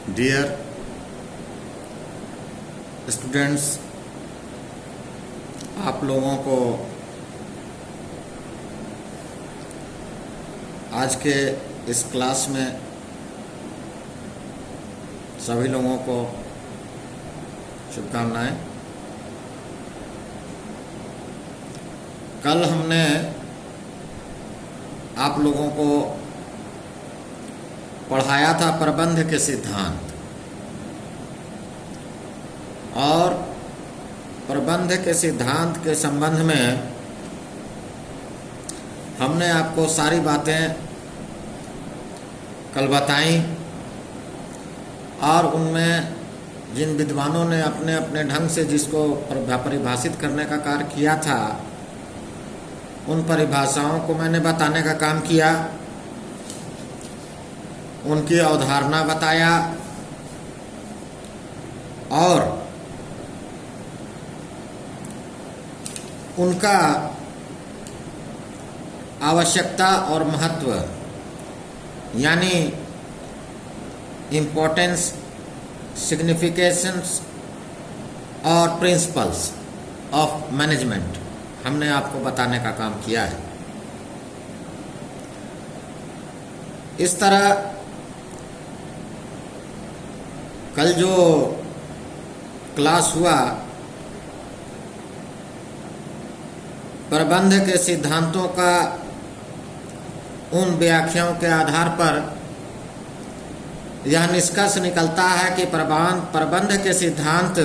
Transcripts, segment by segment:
Dear students, आप लोगों को आज के इस क्लास में सभी लोगों को शुभकामनाएं। कल हमने आप लोगों को पढ़ाया था प्रबंध के सिद्धांत, और प्रबंध के सिद्धांत के संबंध में हमने आपको सारी बातें कल बताई, और उनमें जिन विद्वानों ने अपने अपने ढंग से जिसको परिभाषित करने का कार्य किया था, उन परिभाषाओं को मैंने बताने का काम किया, उनकी अवधारणा बताया और उनका आवश्यकता और महत्व यानी इम्पोर्टेंस, सिग्निफिकेशंस और प्रिंसिपल्स ऑफ मैनेजमेंट हमने आपको बताने का काम किया है। इस तरह कल जो क्लास हुआ, प्रबंध के सिद्धांतों का उन व्याख्याओं के आधार पर यह निष्कर्ष निकलता है कि प्रबंध के सिद्धांत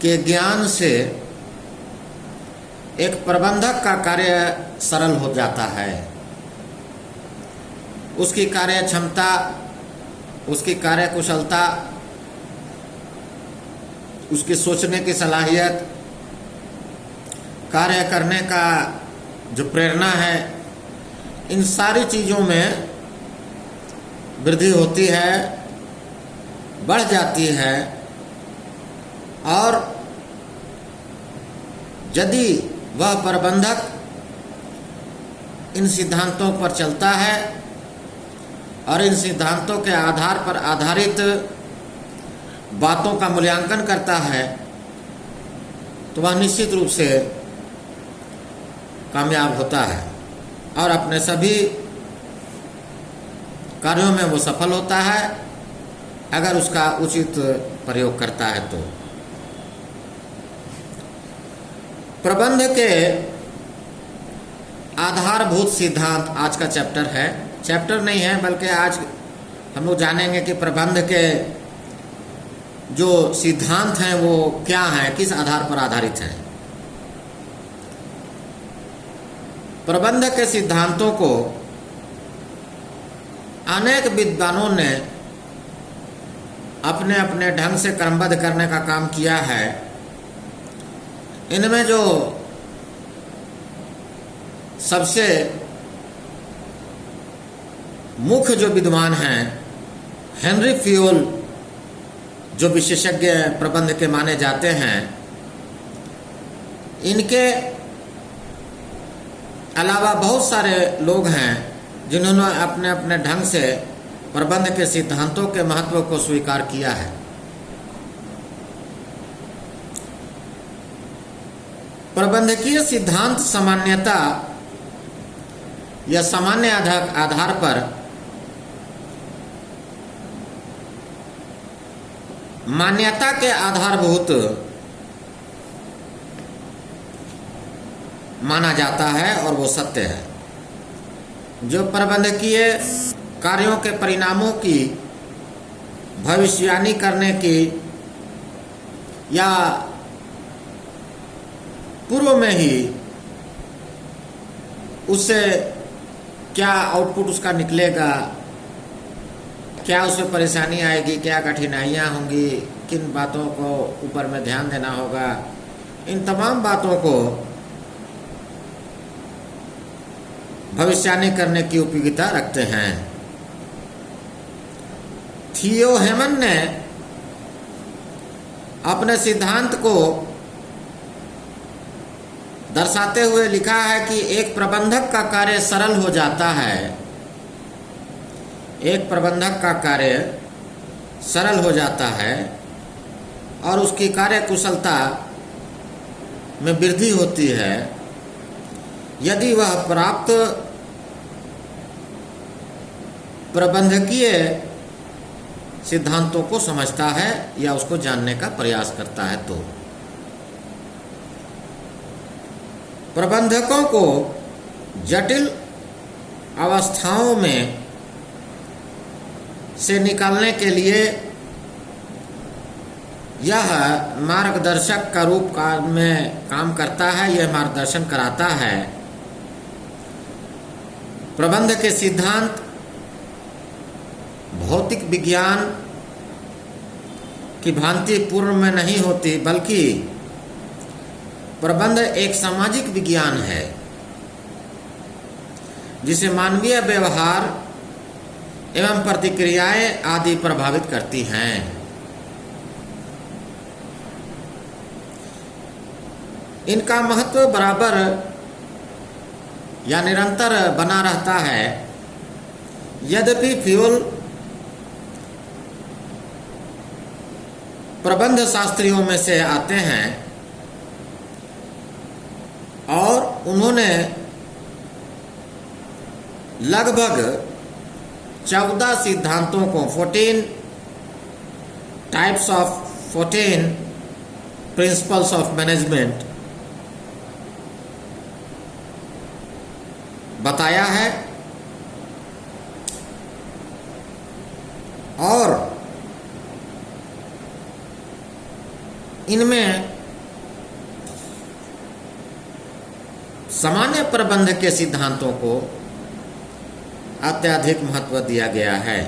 के ज्ञान से एक प्रबंधक का कार्य सरल हो जाता है। उसकी कार्य क्षमता, उसकी कार्य कुशलता, उसकी सोचने की सलाहियत, कार्य करने का जो प्रेरणा है, इन सारी चीज़ों में वृद्धि होती है, बढ़ जाती है। और यदि वह प्रबंधक इन सिद्धांतों पर चलता है और इन सिद्धांतों के आधार पर आधारित बातों का मूल्यांकन करता है, तो वह निश्चित रूप से कामयाब होता है और अपने सभी कार्यों में वो सफल होता है, अगर उसका उचित प्रयोग करता है तो। प्रबंध के आधारभूत सिद्धांत आज का चैप्टर है। चैप्टर नहीं है, बल्कि आज हम लोग जानेंगे कि प्रबंध के जो सिद्धांत हैं वो क्या हैं, किस आधार पर आधारित हैं। प्रबंध के सिद्धांतों को अनेक विद्वानों ने अपने अपने ढंग से क्रमबद्ध करने का काम किया है। इनमें जो सबसे मुख्य जो विद्वान हैं, हेनरी फ्यूल, जो विशेषज्ञ प्रबंध के माने जाते हैं, इनके अलावा बहुत सारे लोग हैं जिन्होंने अपने अपने ढंग से प्रबंध के सिद्धांतों के महत्व को स्वीकार किया है। प्रबंधकीय सिद्धांत सामान्यता या सामान्य आधार पर मान्यता के आधारभूत माना जाता है और वो सत्य है। जो प्रबंधकीय कार्यों के परिणामों की भविष्यवाणी करने की या पूर्व में ही उससे क्या आउटपुट उसका निकलेगा, क्या उसमें परेशानी आएगी, क्या कठिनाइयाँ होंगी, किन बातों को ऊपर में ध्यान देना होगा, इन तमाम बातों को भविष्यवाणी करने की उपयोगिता रखते हैं। थियो हेमन ने अपने सिद्धांत को दर्शाते हुए लिखा है कि एक प्रबंधक का कार्य सरल हो जाता है एक प्रबंधक का कार्य सरल हो जाता है और उसकी कार्य कुशलता में वृद्धि होती है यदि वह प्राप्त प्रबंधकीय सिद्धांतों को समझता है या उसको जानने का प्रयास करता है। तो प्रबंधकों को जटिल अवस्थाओं में से निकालने के लिए यह मार्गदर्शक का रूप में काम करता है। यह मार्गदर्शन कराता है। प्रबंध के सिद्धांत भौतिक विज्ञान की भांति पूर्ण में नहीं होती, बल्कि प्रबंध एक सामाजिक विज्ञान है जिसे मानवीय व्यवहार एवं प्रतिक्रियाएं आदि प्रभावित करती हैं। इनका महत्व बराबर या निरंतर बना रहता है। यद्यपि फ्यूल प्रबंध शास्त्रियों में से आते हैं और उन्होंने लगभग 14 सिद्धांतों को 14 प्रिंसिपल्स ऑफ मैनेजमेंट बताया है और इनमें सामान्य प्रबंध के सिद्धांतों को अत्यधिक महत्व दिया गया है।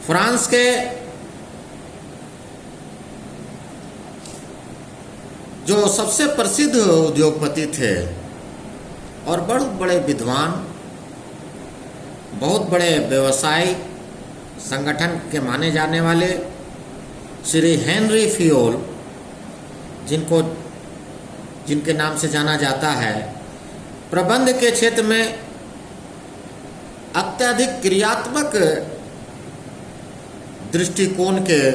फ्रांस के जो सबसे प्रसिद्ध उद्योगपति थे और बहुत बड़े विद्वान, बहुत बड़े व्यवसायी संगठन के माने जाने वाले श्री हेनरी फ्यूल, जिनके नाम से जाना जाता है, प्रबंध के क्षेत्र में अत्यधिक क्रियात्मक दृष्टिकोण के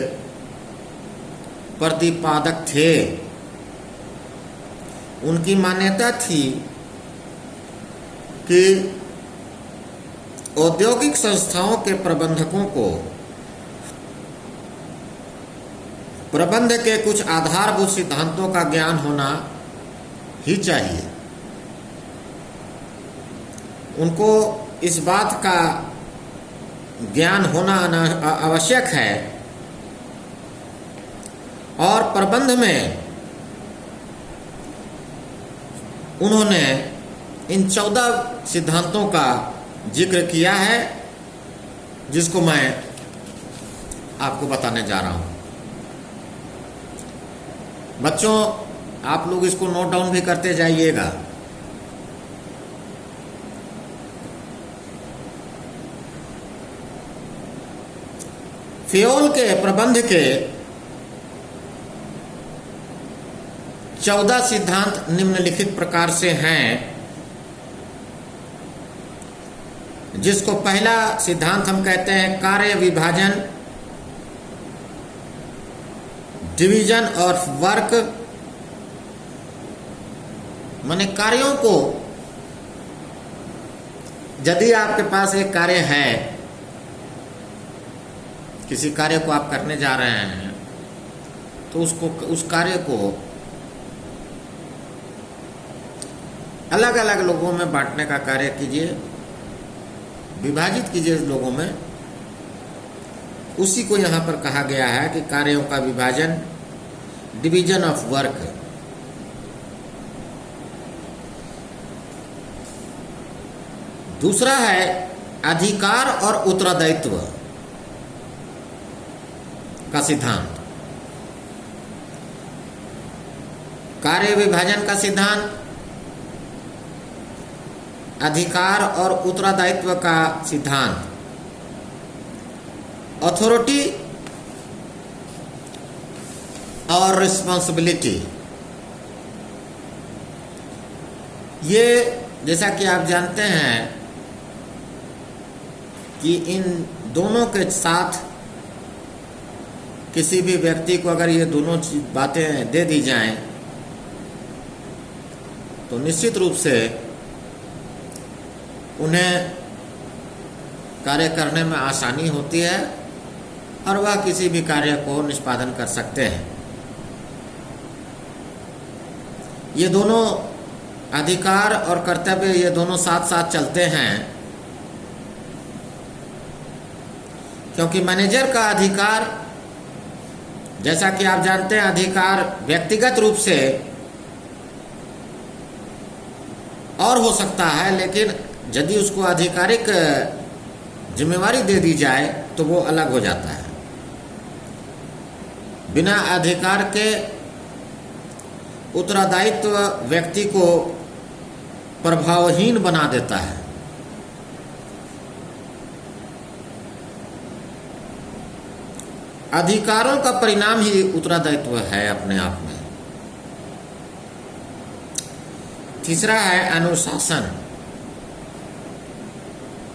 प्रतिपादक थे। उनकी मान्यता थी कि औद्योगिक संस्थाओं के प्रबंधकों को प्रबंध के कुछ आधारभूत सिद्धांतों का ज्ञान होना ही चाहिए। उनको इस बात का ज्ञान होना आवश्यक है और प्रबंध में उन्होंने इन 14 सिद्धांतों का जिक्र किया है, जिसको मैं आपको बताने जा रहा हूं। बच्चों, आप लोग इसको नोट डाउन भी करते जाइएगा। फ्यूल के प्रबंध के 14 सिद्धांत निम्नलिखित प्रकार से हैं, जिसको पहला सिद्धांत हम कहते हैं कार्य विभाजन, डिवीजन ऑफ वर्क। माने कार्यों को, यदि आपके पास एक कार्य है, किसी कार्य को आप करने जा रहे हैं, तो उस कार्य को अलग अलग लोगों में बांटने का कार्य कीजिए, विभाजित कीजिए लोगों में। उसी को यहाँ पर कहा गया है कि कार्यों का विभाजन, डिवीजन ऑफ वर्क। दूसरा है अधिकार और उत्तरदायित्व का सिद्धांत। कार्य विभाजन का सिद्धांत, अधिकार और उत्तरदायित्व का सिद्धांत, अथॉरिटी और रिस्पॉन्सिबिलिटी। ये जैसा कि आप जानते हैं कि इन दोनों के साथ किसी भी व्यक्ति को अगर ये दोनों बातें दे दी जाएं तो निश्चित रूप से उन्हें कार्य करने में आसानी होती है और वह किसी भी कार्य को निष्पादन कर सकते हैं। ये दोनों अधिकार और कर्तव्य ये दोनों साथ साथ चलते हैं, क्योंकि मैनेजर का अधिकार, जैसा कि आप जानते हैं, अधिकार व्यक्तिगत रूप से और हो सकता है, लेकिन यदि उसको आधिकारिक जिम्मेवारी दे दी जाए तो वो अलग हो जाता है। बिना अधिकार के उत्तरदायित्व व्यक्ति को प्रभावहीन बना देता है। अधिकारों का परिणाम ही उत्तरदायित्व है अपने आप में। तीसरा है अनुशासन,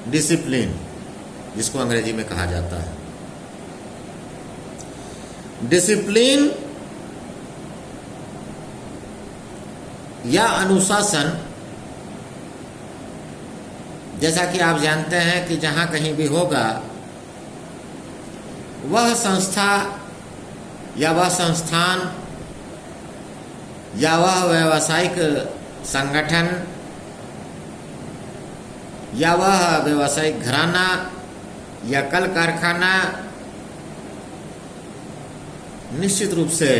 डिसिप्लिन, जिसको अंग्रेजी में कहा जाता है। डिसिप्लिन या अनुशासन, जैसा कि आप जानते हैं कि जहां कहीं भी होगा वह संस्था या वह संस्थान या वह व्यावसायिक संगठन या वह व्यावसायिक घराना या कल कारखाना निश्चित रूप से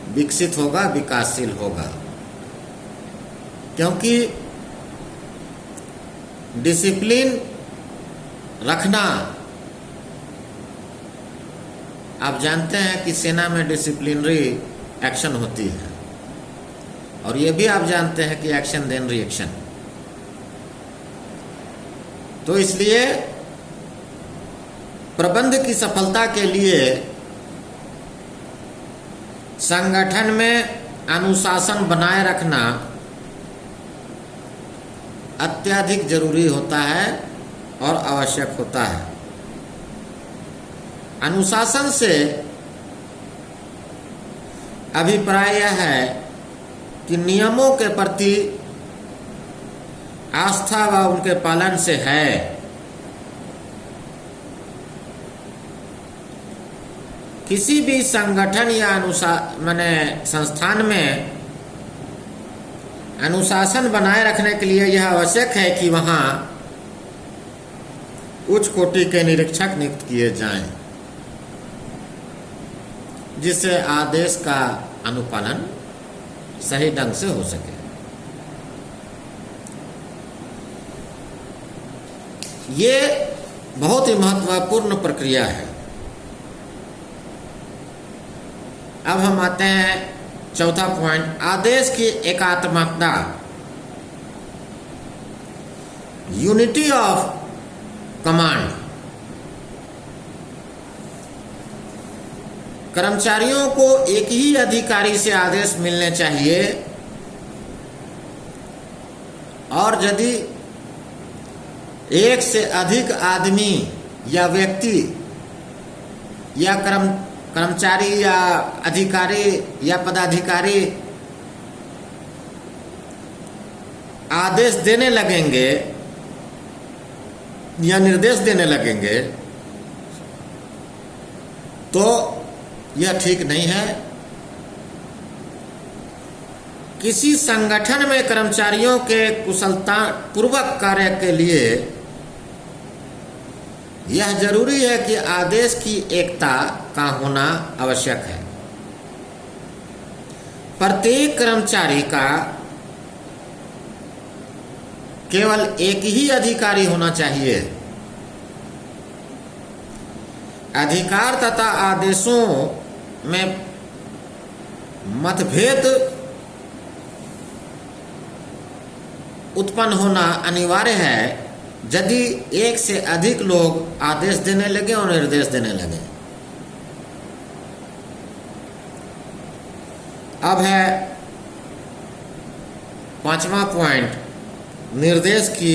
विकसित होगा, विकासशील होगा, क्योंकि डिसिप्लिन रखना, आप जानते हैं कि सेना में डिसिप्लिनरी एक्शन होती है और ये भी आप जानते हैं कि एक्शन देन रिएक्शन। तो इसलिए प्रबंध की सफलता के लिए संगठन में अनुशासन बनाए रखना अत्यधिक जरूरी होता है और आवश्यक होता है। अनुशासन से अभिप्राय यह है कि नियमों के प्रति आस्था व उनके पालन से है। किसी भी संगठन या संस्थान में अनुशासन बनाए रखने के लिए यह आवश्यक है कि वहां उच्च कोटि के निरीक्षक नियुक्त किए जाएं, जिससे आदेश का अनुपालन सही ढंग से हो सके। ये बहुत ही महत्वपूर्ण प्रक्रिया है। अब हम आते हैं चौथा पॉइंट, आदेश की एकात्मकता, यूनिटी ऑफ कमांड। कर्मचारियों को एक ही अधिकारी से आदेश मिलने चाहिए और यदि एक से अधिक आदमी या व्यक्ति या कर्मचारी या अधिकारी या पदाधिकारी आदेश देने लगेंगे या निर्देश देने लगेंगे तो यह ठीक नहीं है। किसी संगठन में कर्मचारियों के कुशलता पूर्वक कार्य के लिए यह जरूरी है कि आदेश की एकता का होना आवश्यक है। प्रत्येक कर्मचारी का केवल एक ही अधिकारी होना चाहिए। अधिकार तथा आदेशों में मतभेद उत्पन्न होना अनिवार्य है यदि एक से अधिक लोग आदेश देने लगे और निर्देश देने लगे। अब है 5वां पॉइंट निर्देश की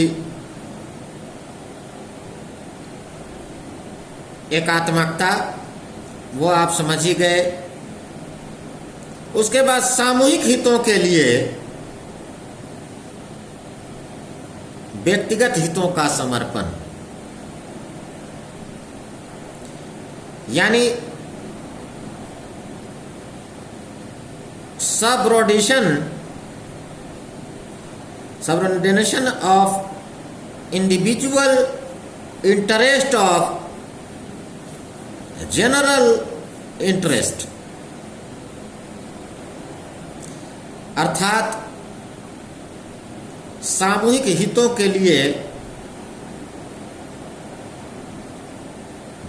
एकात्मकता, वो आप समझ ही गए। उसके बाद सामूहिक हितों के लिए व्यक्तिगत हितों का समर्पण, यानी subordination of individual interest of general interest, अर्थात सामूहिक हितों के लिए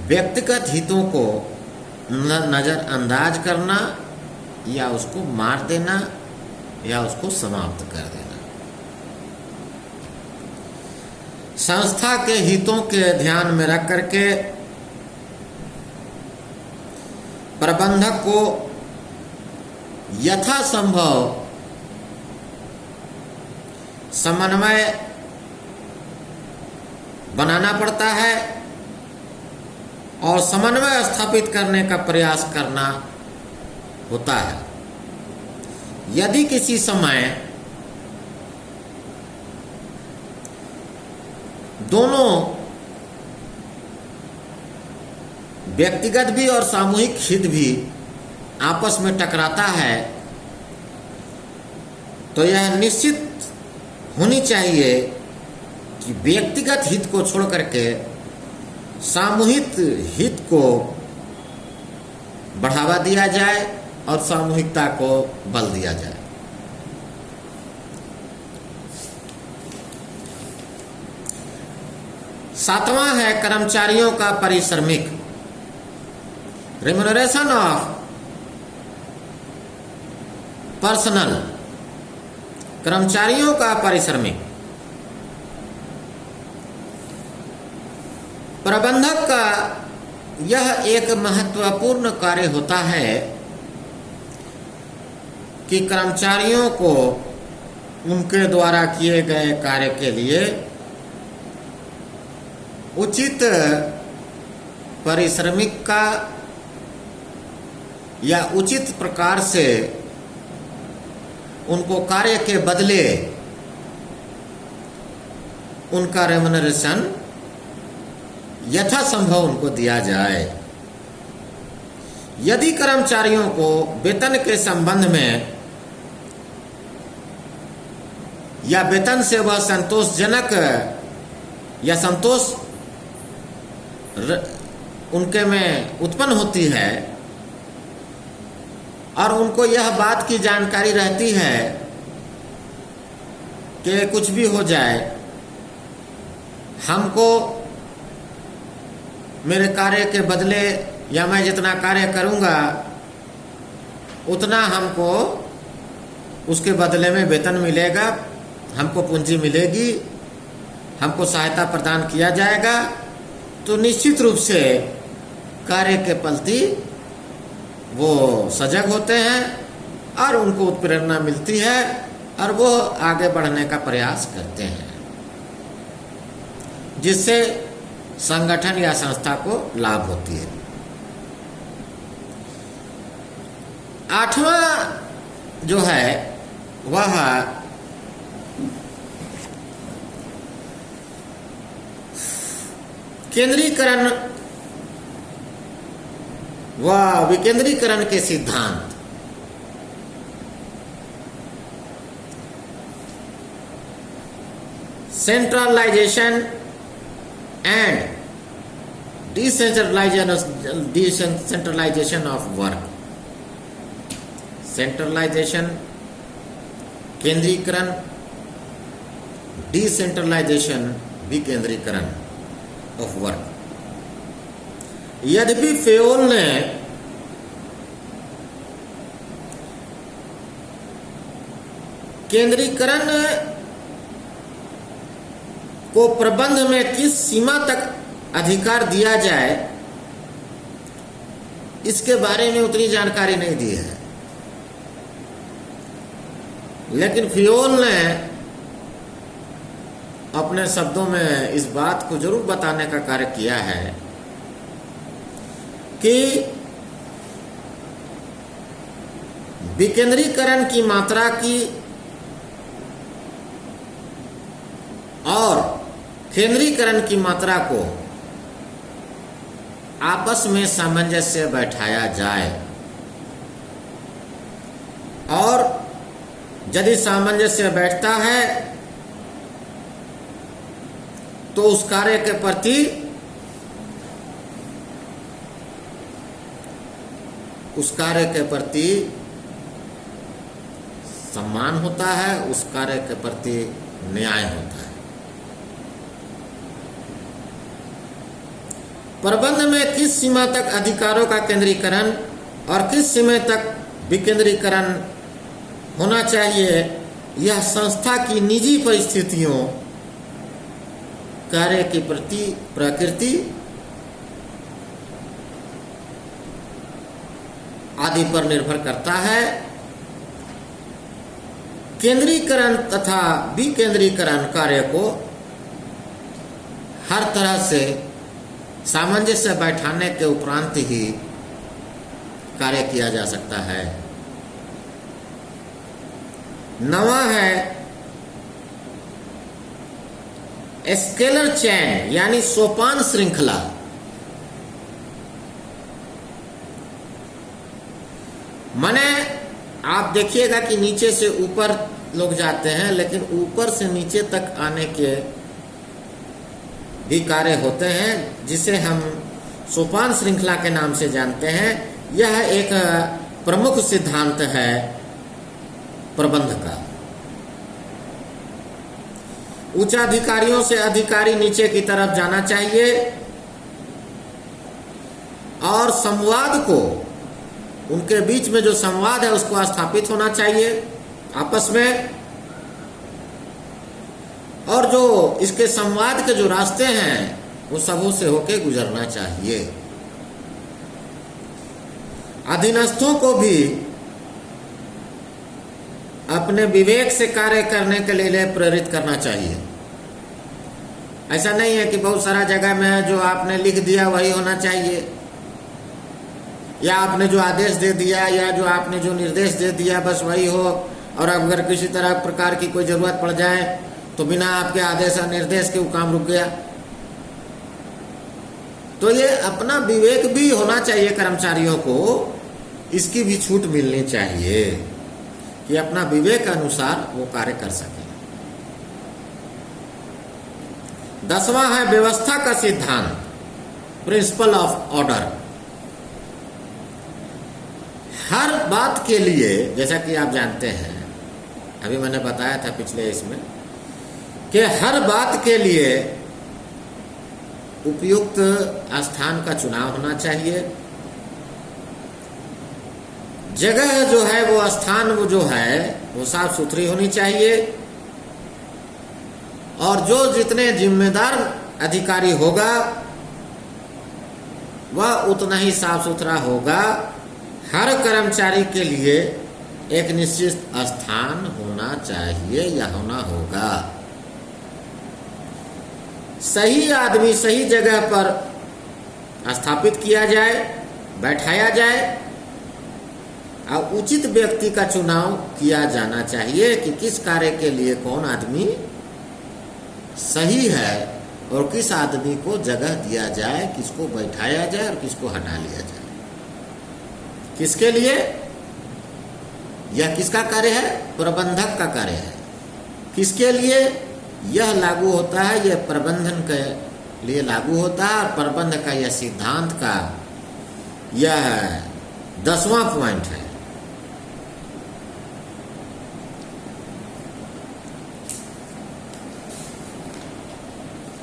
व्यक्तिगत हितों को नजरअंदाज करना या उसको मार देना या उसको समाप्त कर देना। संस्था के हितों के ध्यान में रख करके प्रबंधक को यथासंभव समन्वय बनाना पड़ता है और समन्वय स्थापित करने का प्रयास करना होता है। यदि किसी समय दोनों व्यक्तिगत भी और सामूहिक हित भी आपस में टकराता है तो यह निश्चित होनी चाहिए कि व्यक्तिगत हित को छोड़ करके सामूहिक हित को बढ़ावा दिया जाए और सामूहिकता को बल दिया जाए। सातवां है कर्मचारियों का पारिश्रमिक, रेम्यूनरेशन ऑफ पर्सनल, कर्मचारियों का पारिश्रमिक। प्रबंधक का यह एक महत्वपूर्ण कार्य होता है कि कर्मचारियों को उनके द्वारा किए गए कार्य के लिए उचित पारिश्रमिक का या उचित प्रकार से उनको कार्य के बदले उनका रेम्यूनरेशन यथासंभव उनको दिया जाए। यदि कर्मचारियों को वेतन के संबंध में या वेतन से वह संतोषजनक या संतोष उनके में उत्पन्न होती है और उनको यह बात की जानकारी रहती है कि कुछ भी हो जाए हमको मेरे कार्य के बदले या मैं जितना कार्य करूंगा उतना हमको उसके बदले में वेतन मिलेगा, हमको पूंजी मिलेगी, हमको सहायता प्रदान किया जाएगा, तो निश्चित रूप से कार्य के प्रति वो सजग होते हैं और उनको उत्प्रेरणा मिलती है और वो आगे बढ़ने का प्रयास करते हैं, जिससे संगठन या संस्था को लाभ होती है। आठवां जो है वह केंद्रीकरण व विकेंद्रीकरण के सिद्धांत। Centralization and decentralization of work. Centralization केंद्रीकरण, डिसेंट्रलाइजेशन विकेंद्रीकरण ऑफ वर्क। यद्यपि फेयोल ने केंद्रीकरण को प्रबंध में किस सीमा तक अधिकार दिया जाए इसके बारे में उतनी जानकारी नहीं दी है, लेकिन फियोल ने अपने शब्दों में इस बात को जरूर बताने का कार्य किया है कि विकेंद्रीकरण की मात्रा की और केंद्रीकरण की मात्रा को आपस में सामंजस्य बैठाया जाए, और यदि सामंजस्य बैठता है तो उस कार्य के प्रति सम्मान होता है, उस कार्य के प्रति न्याय होता है। प्रबंध में किस सीमा तक अधिकारों का केंद्रीकरण और किस सीमा तक विकेंद्रीकरण होना चाहिए, यह संस्था की निजी परिस्थितियों, कार्य की प्रकृति आदि पर निर्भर करता है। केंद्रीकरण तथा विकेंद्रीकरण कार्य को हर तरह से सामंजस्य बैठाने के उपरांत ही कार्य किया जा सकता है। नवा है स्केलर चेन, यानी सोपान श्रृंखला। माने आप देखिएगा कि नीचे से ऊपर लोग जाते हैं, लेकिन ऊपर से नीचे तक आने के भी कार्य होते हैं, जिसे हम सोपान श्रृंखला के नाम से जानते हैं। यह एक प्रमुख सिद्धांत है प्रबंध का। उच्चाधिकारियों से अधिकारी नीचे की तरफ जाना चाहिए और संवाद को, उनके बीच में जो संवाद है उसको स्थापित होना चाहिए आपस में, और जो इसके संवाद के जो रास्ते हैं वो सबों से होके गुजरना चाहिए। अधीनस्थों को भी अपने विवेक से कार्य करने के लिए प्रेरित करना चाहिए। ऐसा नहीं है कि बहुत सारा जगह में जो आपने लिख दिया वही होना चाहिए, या आपने जो आदेश दे दिया या जो आपने जो निर्देश दे दिया बस वही हो, और अगर किसी तरह प्रकार की कोई जरूरत पड़ जाए तो बिना आपके आदेश और निर्देश के वो काम रुक गया। तो ये अपना विवेक भी होना चाहिए कर्मचारियों को, इसकी भी छूट मिलनी चाहिए कि अपना विवेक अनुसार वो कार्य कर सके। 10वां है व्यवस्था का सिद्धांत, प्रिंसिपल ऑफ ऑर्डर। हर बात के लिए, जैसा कि आप जानते हैं, अभी मैंने बताया था पिछले इसमें, कि हर बात के लिए उपयुक्त स्थान का चुनाव होना चाहिए। जगह जो है वो स्थान वो जो है वो साफ सुथरी होनी चाहिए, और जो जितने जिम्मेदार अधिकारी होगा वह उतना ही साफ सुथरा होगा। हर कर्मचारी के लिए एक निश्चित स्थान होना चाहिए या होना होगा। सही आदमी सही जगह पर स्थापित किया जाए, बैठाया जाए, और उचित व्यक्ति का चुनाव किया जाना चाहिए कि किस कार्य के लिए कौन आदमी सही है और किस आदमी को जगह दिया जाए, किसको बैठाया जाए और किसको हटा लिया जाए। किसके लिए? यह किसका कार्य है? प्रबंधक का कार्य है। किसके लिए यह लागू होता है? यह प्रबंधन के लिए लागू होता है, और प्रबंध का यह सिद्धांत का यह 10वां पॉइंट है।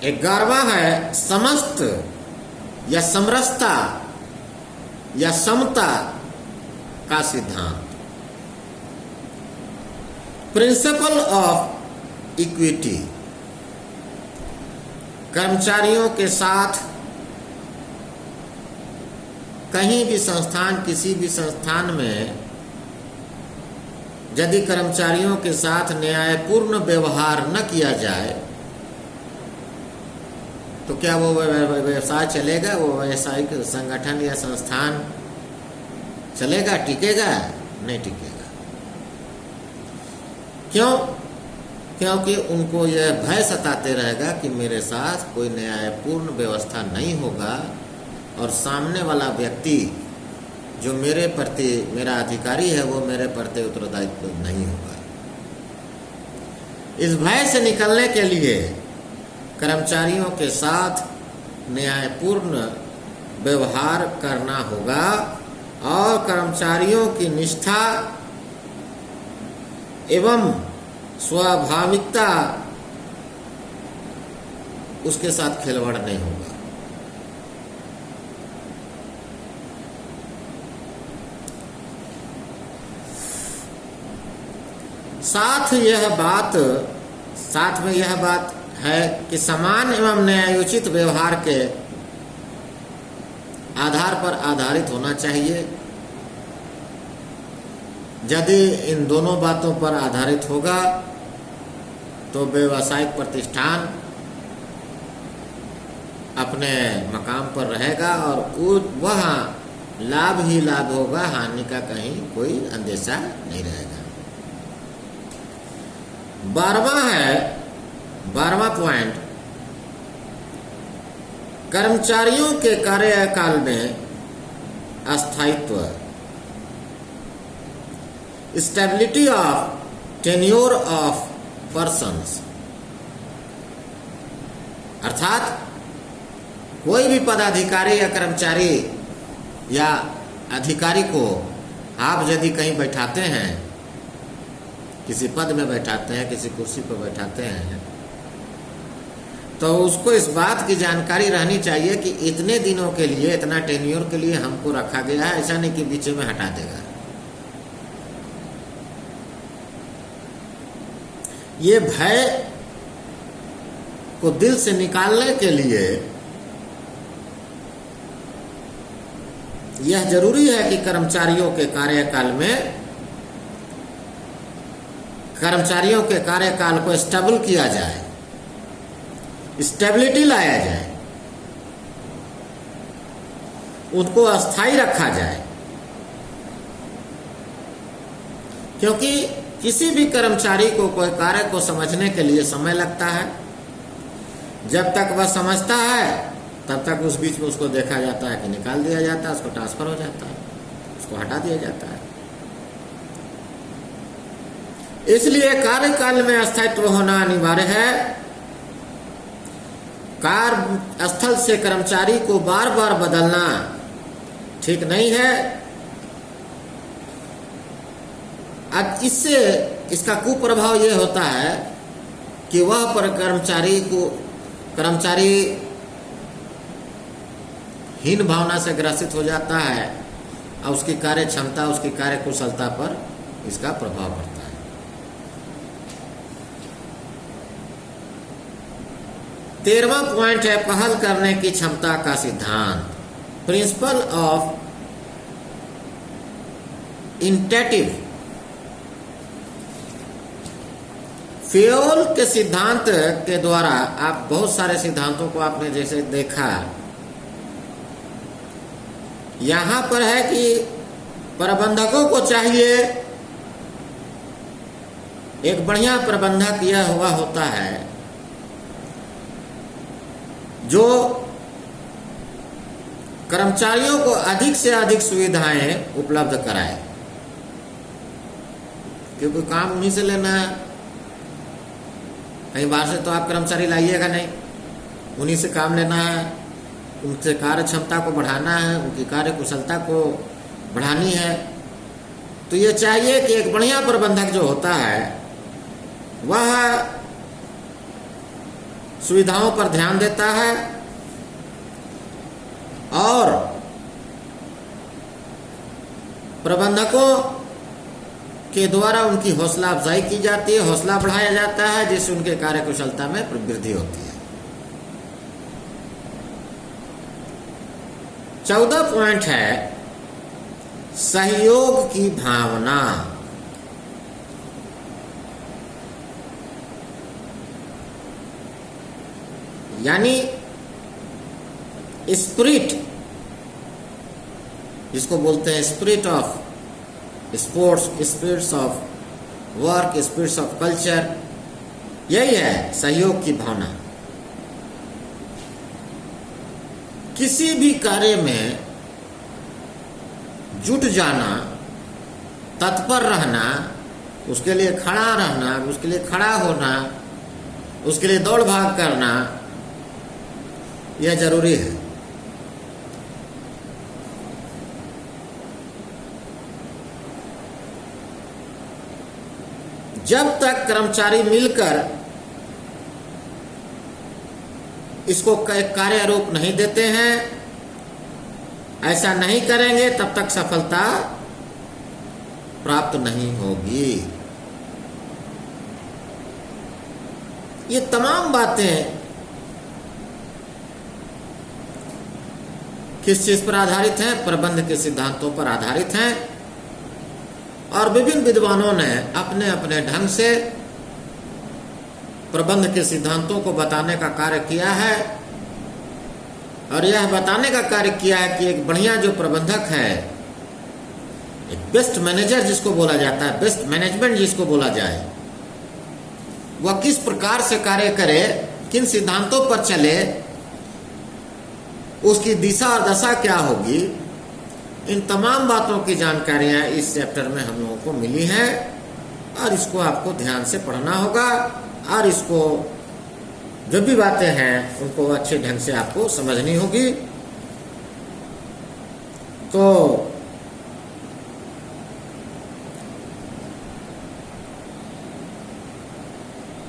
एक 11वां है समस्त या समरसता या समता का सिद्धांत, प्रिंसिपल ऑफ इक्विटी। कर्मचारियों के साथ कहीं भी संस्थान, किसी भी संस्थान में यदि कर्मचारियों के साथ न्यायपूर्ण व्यवहार न किया जाए तो क्या वो व्यवसाय चलेगा, वो व्यावसायिक संगठन या संस्थान चलेगा, टिकेगा? नहीं टिकेगा। क्यों? क्योंकि उनको यह भय सताते रहेगा कि मेरे साथ कोई न्यायपूर्ण व्यवस्था नहीं होगा और सामने वाला व्यक्ति जो मेरे प्रति मेरा अधिकारी है वो मेरे प्रति उत्तरदायित्व नहीं होगा। इस भय से निकलने के लिए कर्मचारियों के साथ न्यायपूर्ण व्यवहार करना होगा और कर्मचारियों की निष्ठा एवं स्वाभाविकता उसके साथ खिलवाड़ नहीं होगा। साथ में यह बात है कि समान एवं न्यायोचित व्यवहार के आधार पर आधारित होना चाहिए। यदि इन दोनों बातों पर आधारित होगा तो व्यावसायिक प्रतिष्ठान अपने मकाम पर रहेगा और वहाँ लाभ ही लाभ होगा, हानि का कहीं कोई अंदेशा नहीं रहेगा। 12वां पॉइंट, कर्मचारियों के कार्यकाल में अस्थायित्व, stability of tenure of persons. अर्थात कोई भी पदाधिकारी या कर्मचारी या अधिकारी को आप यदि कहीं बैठाते हैं, किसी पद में बैठाते हैं, किसी कुर्सी पर बैठाते हैं, तो उसको इस बात की जानकारी रहनी चाहिए कि इतने दिनों के लिए, इतना टेन्योर के लिए हमको रखा गया है। ऐसा नहीं कि बीच में हटा देगा। ये भय को दिल से निकालने के लिए यह जरूरी है कि कर्मचारियों के कार्यकाल को स्टेबल किया जाए, स्टेबिलिटी लाया जाए, उनको अस्थायी रखा जाए। क्योंकि किसी भी कर्मचारी को कोई कार्य को समझने के लिए समय लगता है। जब तक वह समझता है तब तक उस बीच में उसको देखा जाता है कि निकाल दिया जाता है, उसको ट्रांसफर हो जाता है, उसको हटा दिया जाता है। इसलिए कार्यकाल में अस्थायित्व होना अनिवार्य है। कार्य स्थल से कर्मचारी को बार बार बदलना ठीक नहीं है। अब इससे इसका कुप्रभाव यह होता है कि वह पर कर्मचारी हीन भावना से ग्रसित हो जाता है और उसकी कार्य क्षमता, उसकी कार्य कुशलता पर इसका प्रभाव पड़ता है। तेरहवां पॉइंट है पहल करने की क्षमता का सिद्धांत, प्रिंसिपल ऑफ इनिशिएटिव। फेयोल के सिद्धांत के द्वारा आप बहुत सारे सिद्धांतों को आपने जैसे देखा, यहां पर है कि प्रबंधकों को चाहिए, एक बढ़िया प्रबंधक यह हुआ होता है जो कर्मचारियों को अधिक से अधिक सुविधाएं उपलब्ध कराए, क्योंकि काम उन्हीं से लेना है। कहीं बाहर से तो आप कर्मचारी लाइएगा नहीं, उन्हीं से काम लेना है, उनसे कार्य क्षमता को बढ़ाना है, उनकी कार्य कुशलता को बढ़ानी है। तो ये चाहिए कि एक बढ़िया प्रबंधक जो होता है वह सुविधाओं पर ध्यान देता है और प्रबंधकों के द्वारा उनकी हौसला अफजाई की जाती है, हौसला बढ़ाया जाता है, जिससे उनके कार्य कुशलता में वृद्धि होती है। 14 पॉइंट है सहयोग की भावना। यानी स्पिरिट, जिसको बोलते हैं spirit of sports, spirits of work, spirits of culture, यही है सहयोग की भावना। किसी भी कार्य में जुट जाना, तत्पर रहना, उसके लिए खड़ा रहना, उसके लिए खड़ा होना, उसके लिए दौड़ भाग करना, यह जरूरी है। जब तक कर्मचारी मिलकर इसको कार्य रूप नहीं देते हैं, ऐसा नहीं करेंगे, तब तक सफलता प्राप्त नहीं होगी। ये तमाम बातें किस चीज पर आधारित हैं? प्रबंध के सिद्धांतों पर आधारित हैं, और विभिन्न विद्वानों ने अपने अपने ढंग से प्रबंध के सिद्धांतों को बताने का कार्य किया है। और यह बताने का कार्य किया है कि एक बढ़िया जो प्रबंधक है, एक बेस्ट मैनेजर जिसको बोला जाता है, बेस्ट मैनेजमेंट जिसको बोला जाए, वह किस प्रकार से कार्य करे, किन सिद्धांतों पर चले, उसकी दिशा और दशा क्या होगी, इन तमाम बातों की जानकारियां इस चैप्टर में हम लोगों को मिली हैं। और इसको आपको ध्यान से पढ़ना होगा, और इसको जो भी बातें हैं उनको अच्छे ढंग से आपको समझनी होगी। तो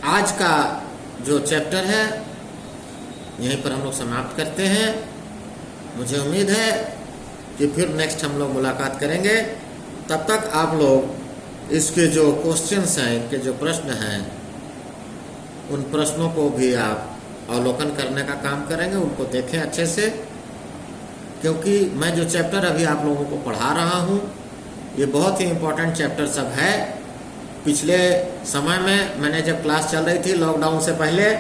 आज का जो चैप्टर है यहीं पर हम लोग समाप्त करते हैं। मुझे उम्मीद है कि फिर नेक्स्ट हम लोग मुलाकात करेंगे। तब तक आप लोग इसके जो क्वेश्चंस हैं, इनके जो प्रश्न हैं, उन प्रश्नों को भी आप अवलोकन करने का काम करेंगे, उनको देखें अच्छे से, क्योंकि मैं जो चैप्टर अभी आप लोगों को पढ़ा रहा हूँ ये बहुत ही इम्पोर्टेंट चैप्टर सब है। पिछले समय में मैंने जब क्लास चल रही थी लॉकडाउन से पहले,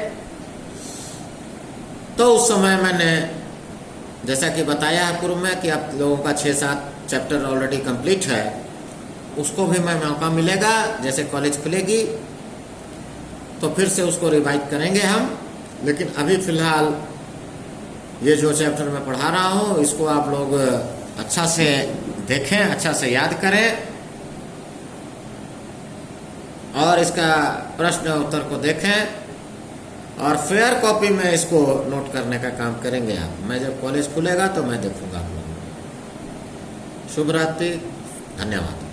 तो उस समय मैंने जैसा कि बताया है पूर्व में कि आप लोगों का 6-7 चैप्टर ऑलरेडी कंप्लीट है, उसको भी मैं मौका मिलेगा, जैसे कॉलेज खुलेगी तो फिर से उसको रिवाइज करेंगे हम। लेकिन अभी फ़िलहाल ये जो चैप्टर मैं पढ़ा रहा हूँ इसको आप लोग अच्छा से देखें, अच्छा से याद करें, और इसका प्रश्न उत्तर को देखें, और फेयर कॉपी में इसको नोट करने का काम करेंगे आप। मैं जब कॉलेज खुलेगा तो मैं देखूंगा आप लोगों को। शुभ रात्रि, धन्यवाद।